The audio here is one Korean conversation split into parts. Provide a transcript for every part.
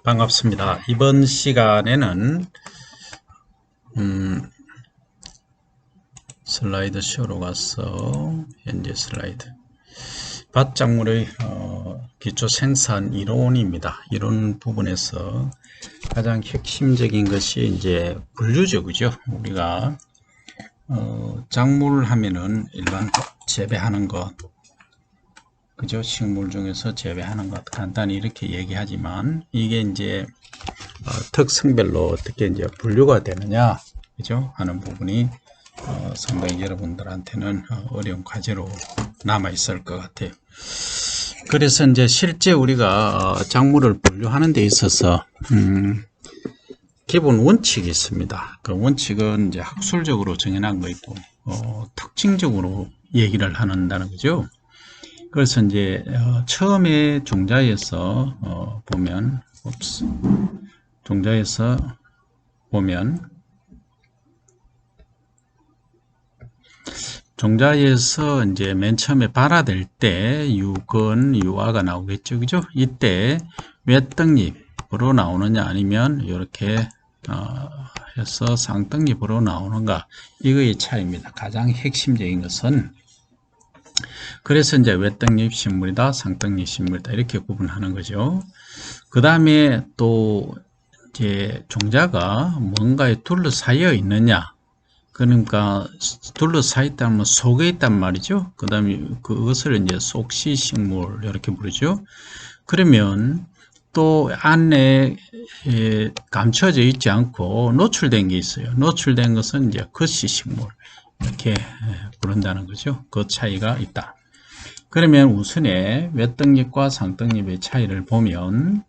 반갑습니다. 이번 시간에는 슬라이드 쇼로 가서 현재 슬라이드 밭작물의 기초 생산 이론입니다. 이론 부분에서 가장 핵심적인 것이 이제 분류죠, 그죠? 우리가 작물 하면은 일반 재배하는 것, 그죠? 식물 중에서 재배하는 것 간단히 이렇게 얘기하지만 이게 이제 특성별로 어떻게 이제 분류가 되느냐, 그죠? 하는 부분이 상당히 여러분들한테는 어려운 과제로 남아 있을 것 같아요. 그래서 이제 실제 우리가 작물을 분류하는 데 있어서 기본 원칙이 있습니다. 그 원칙은 이제 학술적으로 정해놓은 거 있고 특징적으로 얘기를 한다는 거죠. 그래서 이제 처음에 종자에서 보면 종자에서 보면 종자에서 이제 맨 처음에 발화될 때 유건, 유아가 나오겠죠, 그죠? 이때 몇 떡잎으로 나오느냐 아니면 이렇게 해서 상떡잎으로 나오는가, 이거의 차이입니다. 가장 핵심적인 것은. 그래서 이제 외떡잎 식물이다, 상떡잎 식물이다 이렇게 구분하는 거죠. 그 다음에 또 이제 종자가 뭔가에 둘러싸여 있느냐, 그러니까 둘러싸여 있다면 속에 있단 말이죠. 그 다음에 그것을 이제 속시 식물 이렇게 부르죠. 그러면 또 안에 감춰져 있지 않고 노출된 게 있어요. 노출된 것은 이제 겉시 식물 이렇게 부른다는 거죠. 그 차이가 있다. 그러면 우선에 외떡잎과 상떡잎의 차이를 보면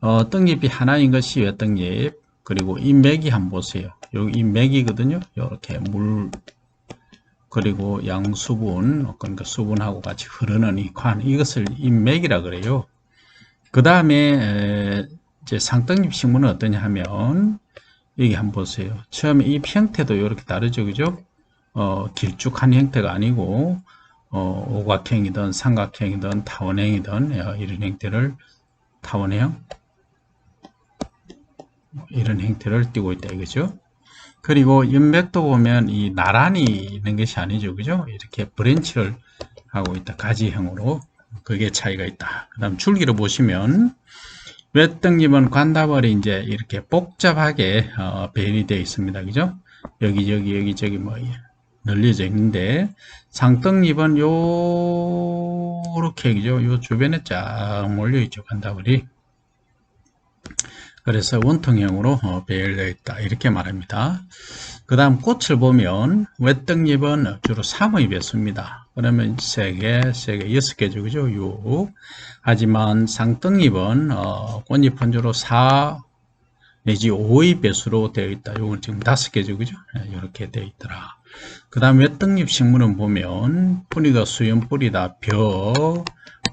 떡잎이 하나인 것이 외떡잎, 그리고 이 맥이 한번 보세요. 여기 이 맥이거든요. 이렇게 물 그리고 양수분, 그러니까 수분하고 같이 흐르는 이 관, 이것을 이 맥이라 그래요. 그 다음에 이제 상떡잎 식물은 어떠냐 하면 여기 한번 보세요. 처음에 잎 형태도 이렇게 다르죠, 그죠? 길쭉한 형태가 아니고 오각형이든 삼각형이든 타원형이든 이런 형태를 타원형 이런 형태를 띠고 있다 이거죠. 그리고 연맥도 보면 이 나란히 있는 것이 아니죠, 그죠? 이렇게 브랜치를 하고 있다, 가지형으로. 그게 차이가 있다. 그 다음 줄기를 보시면 외떡잎은 관다벌이 이제 이렇게 복잡하게 배열이 되어 있습니다, 그죠? 여기저기 뭐 널려져 있는데, 상떡잎은 요렇게, 그죠? 요 주변에 쫙 몰려 있죠, 관다벌이. 그래서 원통형으로 배열되어 있다 이렇게 말합니다. 그 다음 꽃을 보면 외떡잎은 주로 3의 배수입니다. 그러면 3개, 6개죠, 그죠? 6. 하지만 상떡잎은 꽃잎은 주로 4 내지 5의 배수로 되어 있다. 이건 지금 5개죠, 그죠? 이렇게 되어 있더라. 그 다음 외떡잎 식물은 보면 뿌리가 수염뿌리다, 벼,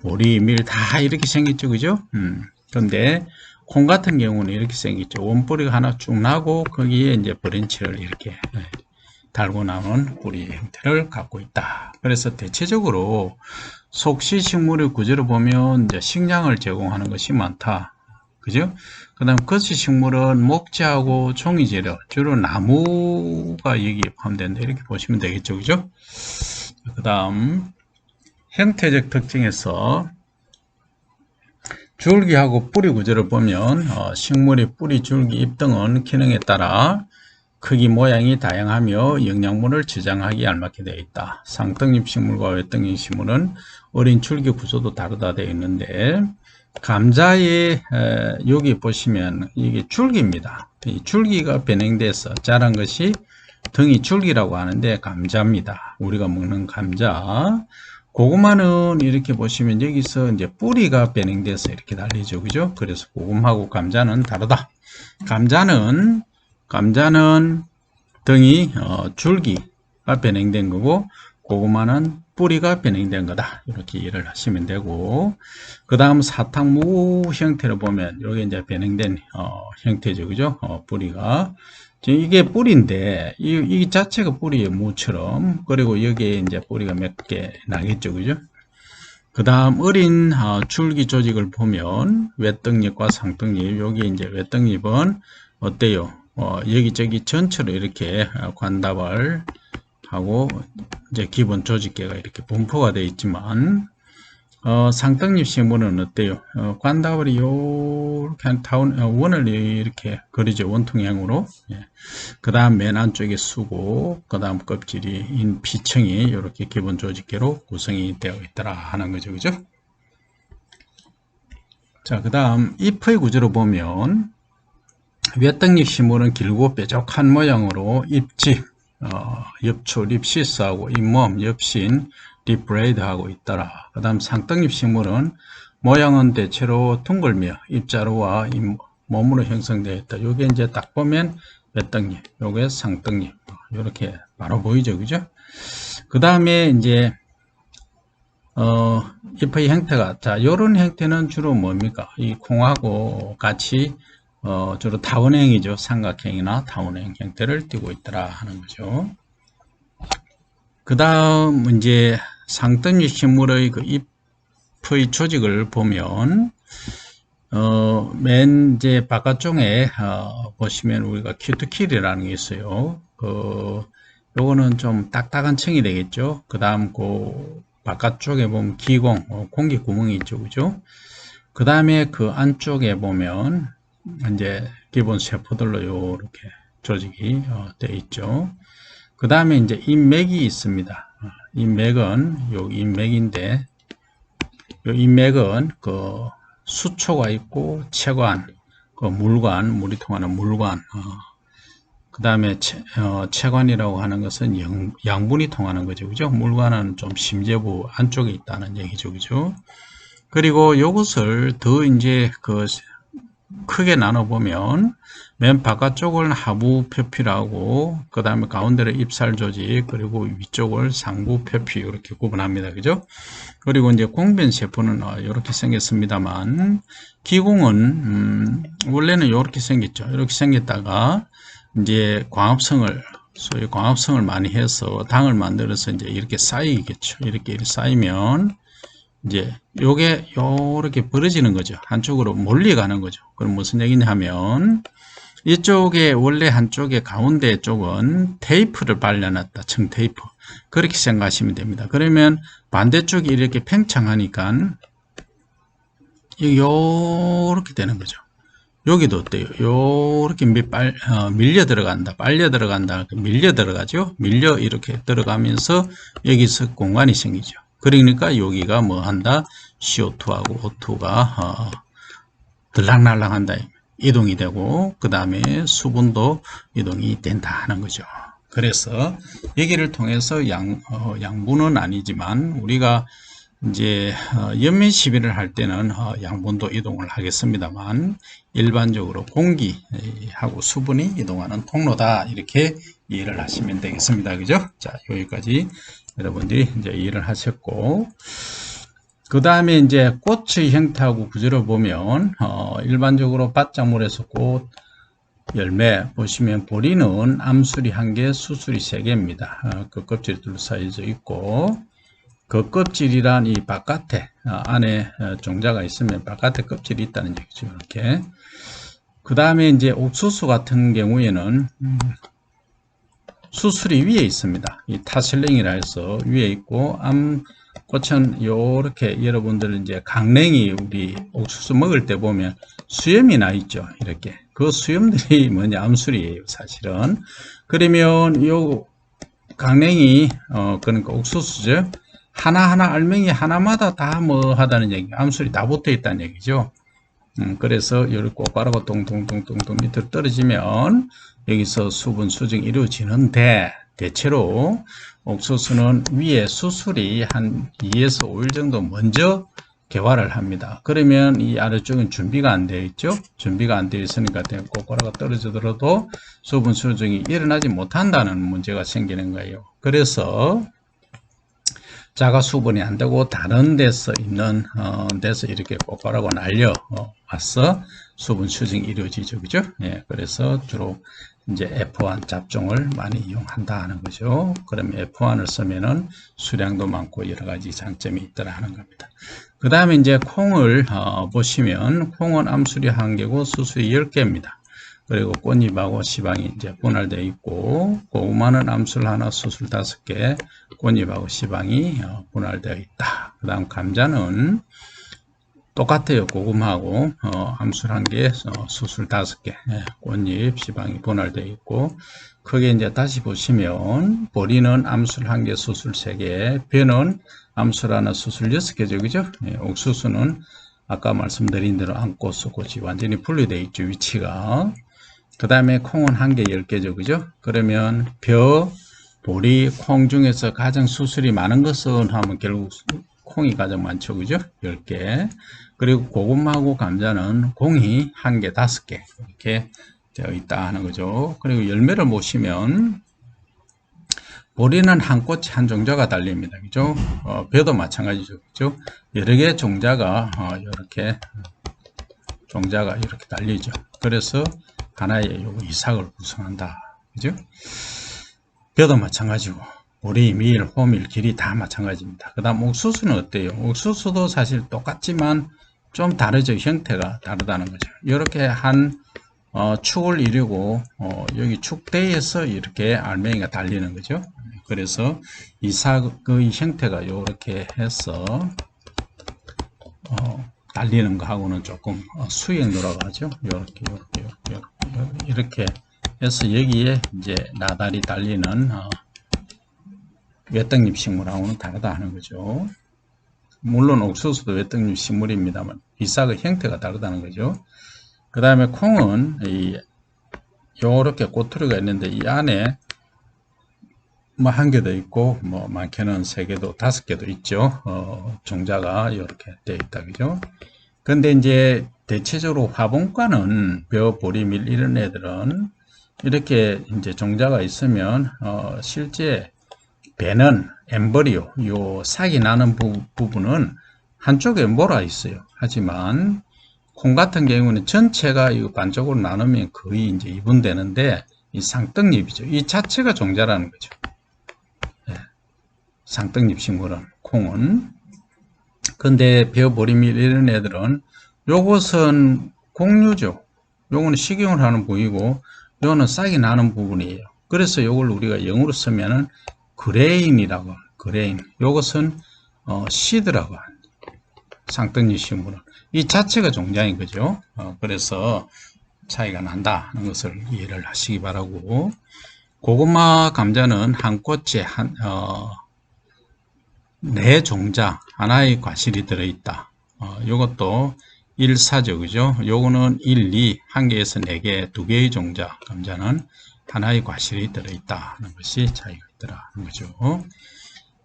보리, 밀 다 이렇게 생겼죠, 그죠? 그런데 콩 같은 경우는 이렇게 생겼죠. 원뿌리가 하나 쭉 나고 거기에 이제 브랜치를 이렇게 달고 나오는 뿌리 형태를 갖고 있다. 그래서 대체적으로 속시 식물의 구조를 보면 이제 식량을 제공하는 것이 많다, 그죠? 그 다음 겉시 식물은 목재하고 종이재료, 주로 나무가 여기에 포함된다 이렇게 보시면 되겠죠, 그죠? 그 다음 형태적 특징에서 줄기하고 뿌리 구조를 보면 식물의 뿌리, 줄기, 잎 등은 기능에 따라 크기, 모양이 다양하며 영양분을 저장하기에 알맞게 되어 있다. 상떡잎 식물과 외떡잎 식물은 어린 줄기 구조도 다르다 되어 있는데, 감자에 여기 보시면 이게 줄기입니다. 이 줄기가 변형돼서 자란 것이 등이 줄기라고 하는데 감자입니다. 우리가 먹는 감자. 고구마는 이렇게 보시면 여기서 이제 뿌리가 변형돼서 이렇게 달리죠, 그죠? 그래서 고구마하고 감자는 다르다. 감자는 등이 줄기가 변형된 거고, 고구마는 뿌리가 변형된 거다. 이렇게 이해를 하시면 되고, 그 다음 사탕무 형태를 보면 여기 이제 변형된 형태죠, 그죠? 뿌리가. 이게 뿌리인데 이 자체가 뿌리의 무처럼, 그리고 여기에 이제 뿌리가 몇 개 나겠죠, 그죠? 그 다음 어린 줄기 조직을 보면 외떡잎과 상떡잎, 여기 이제 외떡잎은 어때요? 여기저기 전체로 이렇게 관답을 하고 이제 기본 조직계가 이렇게 분포가 되어 있지만 상떡잎 식물은 어때요? 관답을 이렇게 한 원을 이렇게 그리죠. 원통형으로. 예. 그 다음 맨 안쪽에 수고, 그 다음 껍질이 피층이 이렇게 기본 조직계로 구성이 되어 있더라 하는 거죠. 그죠? 자, 그 다음 잎의 구조로 보면 외떡잎 식물은 길고 뾰족한 모양으로 잎집, 엽초, 립시스하고 잎몸, 엽신, 립브레이드하고 있더라. 그 다음 상떡잎 식물은 모양은 대체로 둥글며 잎자루와 잎몸으로 형성되어 있다. 요게 이제 딱 보면 외떡잎, 요게 상떡잎, 이렇게 바로 보이죠, 그죠? 그 다음에 이제 잎의 형태가, 자, 요런 형태는 주로 뭡니까? 이 콩하고 같이 주로 타원형이죠. 삼각형이나 타원형 형태를 띠고 있더라 하는 거죠. 그 다음 이제 상떡잎 식물의 그 잎의 조직을 보면 맨 이제 바깥쪽에 보시면 우리가 큐티킬이라는 게 있어요. 요거는 좀 딱딱한 층이 되겠죠. 그 다음 그 바깥쪽에 보면 기공, 공기 구멍이 있죠, 그죠? 그 다음에 그 안쪽에 보면 이제 기본 세포들로 요렇게 조직이 되어 있죠. 그 다음에 이제 잎맥이 있습니다. 잎맥은 요 잎맥인데, 요 잎맥은 그 수초가 있고 체관, 그 물관, 물이 통하는 물관, 그 다음에 체관이라고 하는 것은 양분이 통하는 거죠. 그죠? 물관은 좀 심재부 안쪽에 있다는 얘기죠. 그죠? 그리고 이것을 더 이제 크게 나눠보면 맨 바깥쪽을 하부 표피라고, 그 다음에 가운데를 잎살 조직, 그리고 위쪽을 상부 표피 이렇게 구분합니다. 그죠? 그리고 이제 공변 세포는 이렇게 생겼습니다만, 기공은 원래는 이렇게 생겼죠. 이렇게 생겼다가 이제 소위 광합성을 많이 해서 당을 만들어서 이제 이렇게 쌓이겠죠. 이렇게 쌓이면 이제 요게 요렇게 벌어지는 거죠. 한쪽으로 몰려가는 거죠. 그럼 무슨 얘기냐 하면 이쪽에 원래 한쪽에 가운데 쪽은 테이프를 발라놨다. 층 테이프. 그렇게 생각하시면 됩니다. 그러면 반대쪽이 이렇게 팽창하니까 요렇게 되는 거죠. 여기도 어때요? 요렇게 밀려 들어간다. 빨려 들어간다. 밀려 들어가죠. 밀려 이렇게 들어가면서 여기서 공간이 생기죠. 그러니까 여기가 뭐 한다? CO2하고 O2가 들락날락 한다. 이동이 되고, 그 다음에 수분도 이동이 된다 하는 거죠. 그래서 여기를 통해서 양분은 아니지만 우리가 이제 연면 시비를 할 때는 양분도 이동을 하겠습니다만 일반적으로 공기하고 수분이 이동하는 통로다, 이렇게 이해를 하시면 되겠습니다. 그죠? 자, 여기까지 여러분들이 이제 이해를 하셨고, 그 다음에 이제 꽃의 형태하고 구조를 보면 일반적으로 밭작물에서 꽃, 열매 보시면 보리는 암술이 1개, 수술이 3개입니다. 그 껍질이 둘러싸여져 있고, 그 껍질이란 이 바깥에 안에 종자가 있으면 바깥에 껍질이 있다는 얘기죠. 이렇게. 그 다음에 이제 옥수수 같은 경우에는 수술이 위에 있습니다. 이 타슬링이라 해서 위에 있고, 암꽃은 요렇게 여러분들 이제 강냉이 우리 옥수수 먹을 때 보면 수염이 나 있죠. 이렇게. 그 수염들이 뭐냐, 암술이에요, 사실은. 그러면 요 강냉이, 그러니까 옥수수죠. 하나하나 알맹이 하나마다 다 뭐 하다는 얘기, 암술이 다 붙어 있다는 얘기죠. 그래서 이렇게 꼬바라고 동동동동동 밑으로 떨어지면 여기서 수분 수정이 이루어지는데, 대체로 옥수수는 위에 수술이 한 2에서 5일 정도 먼저 개화를 합니다. 그러면 이 아래쪽은 준비가 안 되어 있죠. 준비가 안 되어 있으니까 꼬바라가 떨어지더라도 수분 수정이 일어나지 못한다는 문제가 생기는 거예요. 그래서 자가 수분이 안 되고 다른 데서 있는 데서 이렇게 꼬꼬라고 날려 왔어. 수분 수정이 이루어지죠. 그죠? 예, 그래서 주로 이제 F1 잡종을 많이 이용한다 하는 거죠. 그러면 F1을 쓰면은 수량도 많고 여러 가지 장점이 있더라 하는 겁니다. 그 다음에 이제 콩을 보시면 콩은 암술이 1개고 수술이 10개입니다. 그리고 꽃잎하고 시방이 이제 분할되어 있고, 고구마는 암술 하나, 수술 5개, 꽃잎하고 시방이 분할되어 있다. 그 다음 감자는 똑같아요. 고구마하고 암술 1개, 수술 5개, 꽃잎, 시방이 분할되어 있고, 크게 이제 다시 보시면 보리는 암술 1개, 수술 3개, 배는 암술 하나, 수술 6개죠. 그죠? 옥수수는 아까 말씀드린 대로 암꽃, 꽃이 완전히 분리되어 있죠. 위치가. 그 다음에 콩은 1개, 10개죠. 그죠? 그러면 벼, 보리, 콩 중에서 가장 수술이 많은 것은 하면 결국 콩이 가장 많죠. 그죠? 10개. 그리고 고구마하고 감자는 공이 1개, 5개 이렇게 되어 있다 하는 거죠. 그리고 열매를 보시면 보리는 한 꽃이 한 종자가 달립니다. 그죠? 벼도 마찬가지죠. 그죠? 여러 개의 종자가 이렇게 달리죠. 그래서 하나의 이삭을 구성한다. 그죠? 벼도 마찬가지고, 보리, 밀, 호밀, 길이 다 마찬가지입니다. 그 다음 옥수수는 어때요? 옥수수도 사실 똑같지만 좀 다르죠. 형태가 다르다는 거죠. 이렇게 한 축을 이루고 여기 축대에서 이렇게 알맹이가 달리는 거죠. 그래서 이삭의 형태가 이렇게 해서 달리는 거하고는 조금 수행 돌아가죠. 이렇게 해서 여기에 이제 나달이 달리는 외떡잎 식물하고는 다르다 하는 거죠. 물론 옥수수도 외떡잎 식물입니다만 이삭의 형태가 다르다는 거죠. 그 다음에 콩은 이렇게 꼬투리가 있는데 이 안에 뭐 1개도 있고 뭐 많게는 3개도 5개도 있죠. 종자가 이렇게 되어 있다. 그죠? 근데 이제 대체적으로 화분과는 벼, 보리, 밀 이런 애들은 이렇게 이제 종자가 있으면 실제 배는 엠브리오, 요 싹이 나는 부분은 한쪽에 몰아 있어요. 하지만 콩 같은 경우는 전체가 이 반쪽으로 나누면 거의 이제 이분되는데 이 상떡잎이죠. 이 자체가 종자라는 거죠. 네. 상떡잎 식물은 콩은. 근데 벼, 보리, 밀 이런 애들은 요것은 공유죠. 요거는 식용을 하는 부위고 요거는 싹이 나는 부분이에요. 그래서 요걸 우리가 영어로 쓰면은 그레인이라고, 그레인. 요것은 시드라고 합니다. 상떡잎 식물은 이 자체가 종자인 거죠. 그래서 차이가 난다 하는 것을 이해를 하시기 바라고, 고구마, 감자는 한 꽃에 네 종자, 하나의 과실이 들어있다. 요것도 1사죠. 그죠? 요거는 1, 2, 1개에서 4개, 2개의 종자, 감자는 하나의 과실이 들어있다 하는 것이 차이가 있더라 하는 거죠.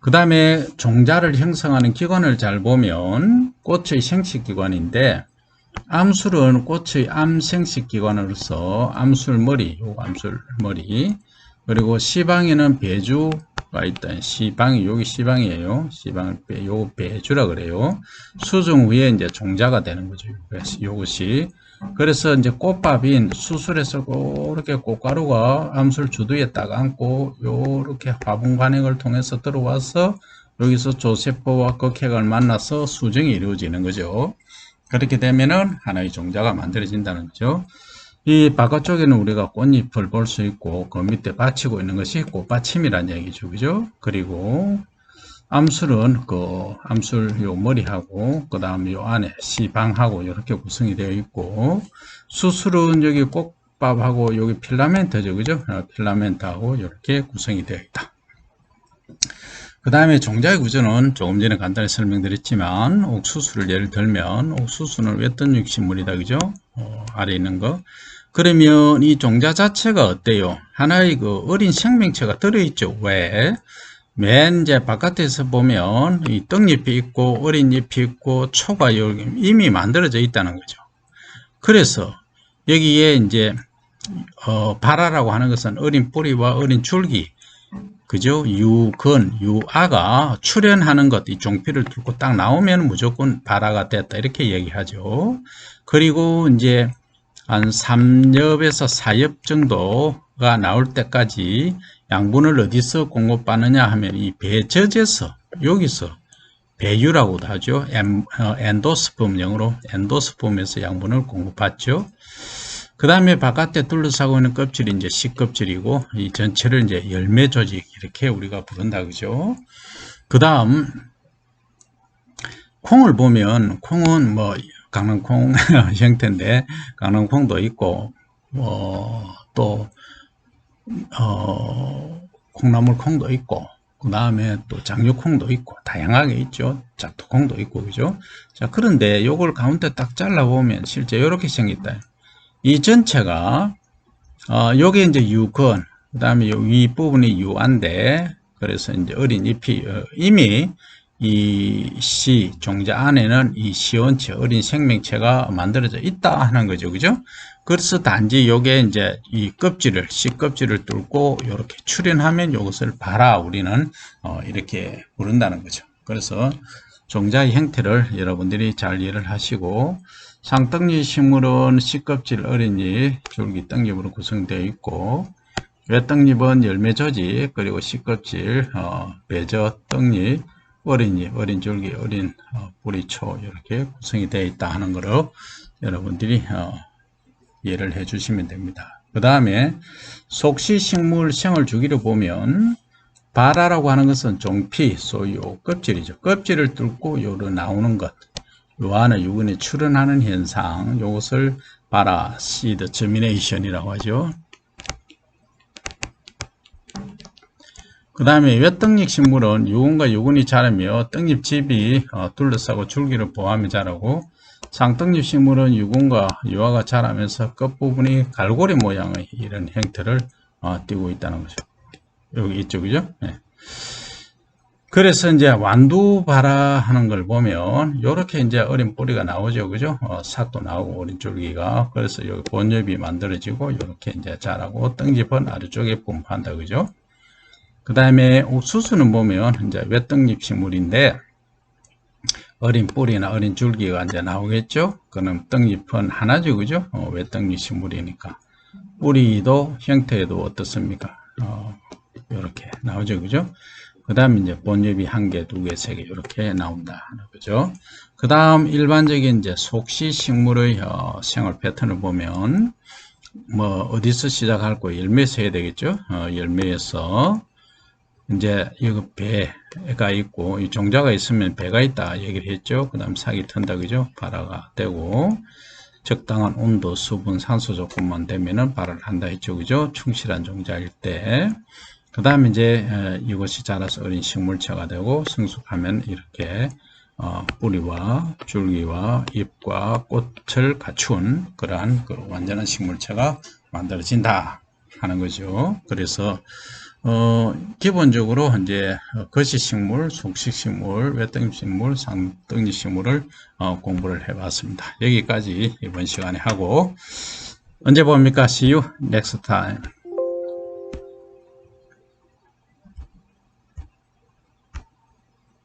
그 다음에 종자를 형성하는 기관을 잘 보면 꽃의 생식기관인데, 암술은 꽃의 암생식기관으로서 암술머리, 요 암술머리, 그리고 시방에는 배주가 있다. 시방이, 여기 시방이에요. 시방을 요 배주라 그래요. 수중 위에 이제 종자가 되는 거죠. 요것이. 그래서 이제 꽃밥인 수술에서 이렇게 꽃가루가 암술 주두에 딱 앉고 요렇게 화분 관행을 통해서 들어와서 여기서 조세포와 극핵을 만나서 수정이 이루어지는 거죠. 그렇게 되면은 하나의 종자가 만들어진다는 거죠. 이 바깥쪽에는 우리가 꽃잎을 볼 수 있고 그 밑에 받치고 있는 것이 꽃받침이라는 얘기죠. 그죠? 그리고 암술은 그 암술 요 머리하고 그 다음 요 안에 시방하고 이렇게 구성이 되어 있고, 수술은 여기 꽃밥하고 여기 필라멘트죠. 그죠? 필라멘트하고 이렇게 구성이 되어 있다. 그 다음에 종자의 구조는 조금 전에 간단히 설명드렸지만, 옥수수를 예를 들면 옥수수는 외떡잎 식물이다. 그죠? 아래 있는 거. 그러면 이 종자 자체가 어때요? 하나의 그 어린 생명체가 들어있죠. 왜? 맨 이제 바깥에서 보면 이 떡잎이 있고 어린 잎이 있고 초가 이미 만들어져 있다는 거죠. 그래서 여기에 이제 발화라고 하는 것은 어린 뿌리와 어린 줄기, 그죠? 유근, 유아가 출현하는 것, 이 종피를 뚫고 딱 나오면 무조건 발아가 됐다. 이렇게 얘기하죠. 그리고 이제 한 3엽에서 4엽 정도가 나올 때까지 양분을 어디서 공급받느냐 하면 이 배젖에서, 여기서 배유라고도 하죠. 엔도스폼, 영어로 엔도스폼에서 양분을 공급받죠. 그 다음에 바깥에 둘러싸고 있는 껍질이 이제 씨껍질이고, 이 전체를 이제 열매 조직, 이렇게 우리가 부른다, 그죠? 그 다음, 콩을 보면, 콩은 뭐, 강낭콩 형태인데, 강낭콩도 있고, 또, 콩나물 콩도 있고, 그 다음에 또 장류콩도 있고, 다양하게 있죠. 작두콩도 있고, 그죠? 자, 그런데 요걸 가운데 딱 잘라보면 실제 이렇게 생겼다. 이 전체가 요게 이제 유건, 그 다음에 요 윗부분이 유안데, 그래서 이제 어린 잎이 이미 이 씨 종자 안에는 이 시원체, 어린 생명체가 만들어져 있다 하는 거죠, 그죠? 그래서 단지 요게 이제 이 껍질을, 씨 껍질을 뚫고 이렇게 출현하면 이것을 발아 우리는 이렇게 부른다는 거죠. 그래서 종자의 형태를 여러분들이 잘 이해를 하시고, 상떡잎 식물은 씨껍질, 어린잎, 줄기, 떡잎으로 구성되어 있고, 외떡잎은 열매 조직, 그리고 씨껍질, 배젖, 떡잎, 어린잎, 어린 줄기, 어린 뿌리초 이렇게 구성이 되어 있다 하는 거로 여러분들이 이해를 해 주시면 됩니다. 그 다음에 속시식물성을 주기로 보면 발아라고 하는 것은 종피, 소유, 껍질이죠. 껍질을 뚫고 요로 나오는 것, 요 안에 유근이 출현하는 현상, 요것을 발아, 시드 저미네이션이라고 하죠. 그 다음에 외떡잎 식물은 유근과 유근이 자라며 떡잎집이 둘러싸고 줄기를 보호하며 자라고, 상떡잎 식물은 유근과 유화가 자라면서 끝부분이 갈고리 모양의 이런 형태를 띠고 있다는 거죠. 여기 있죠, 그죠? 네. 그래서 이제 완두발아 하는 걸 보면 요렇게 이제 어린 뿌리가 나오죠, 그죠? 삿도 나오고 어린 줄기가, 그래서 여기 본엽이 만들어지고 요렇게 이제 자라고, 떡잎은 아래쪽에 분포한다, 그죠? 그 다음에 옥수수는 보면 이제 외떡잎 식물인데 어린 뿌리나 어린 줄기가 이제 나오겠죠? 그럼 떡잎은 하나죠, 그죠? 외떡잎 식물이니까 뿌리도 형태도 어떻습니까? 이렇게 나오죠, 그죠? 그 다음에 이제 본엽이 한 개, 두 개, 세 개 이렇게 나온다 하는 거죠. 그 다음 일반적인 이제 속시 식물의 생활 패턴을 보면 뭐 어디서 시작할 거 열매에서 해야 되겠죠. 열매에서 이제 이거 배가 있고 이 종자가 있으면 배가 있다 얘기를 했죠. 그 다음 싹이 튼다, 그죠? 발화가 되고 적당한 온도, 수분, 산소 조건만 되면은 발화를 한다 했죠, 그죠? 충실한 종자일 때. 그 다음에 이제 이것이 자라서 어린 식물체가 되고 성숙하면 이렇게 뿌리와 줄기와 잎과 꽃을 갖춘 그러한 그 완전한 식물체가 만들어진다 하는 거죠. 그래서 기본적으로 이제 거시식물, 속식식물, 외떡잎식물, 상떡잎식물을 공부를 해봤습니다. 여기까지 이번 시간에 하고, 언제 봅니까? See you next time.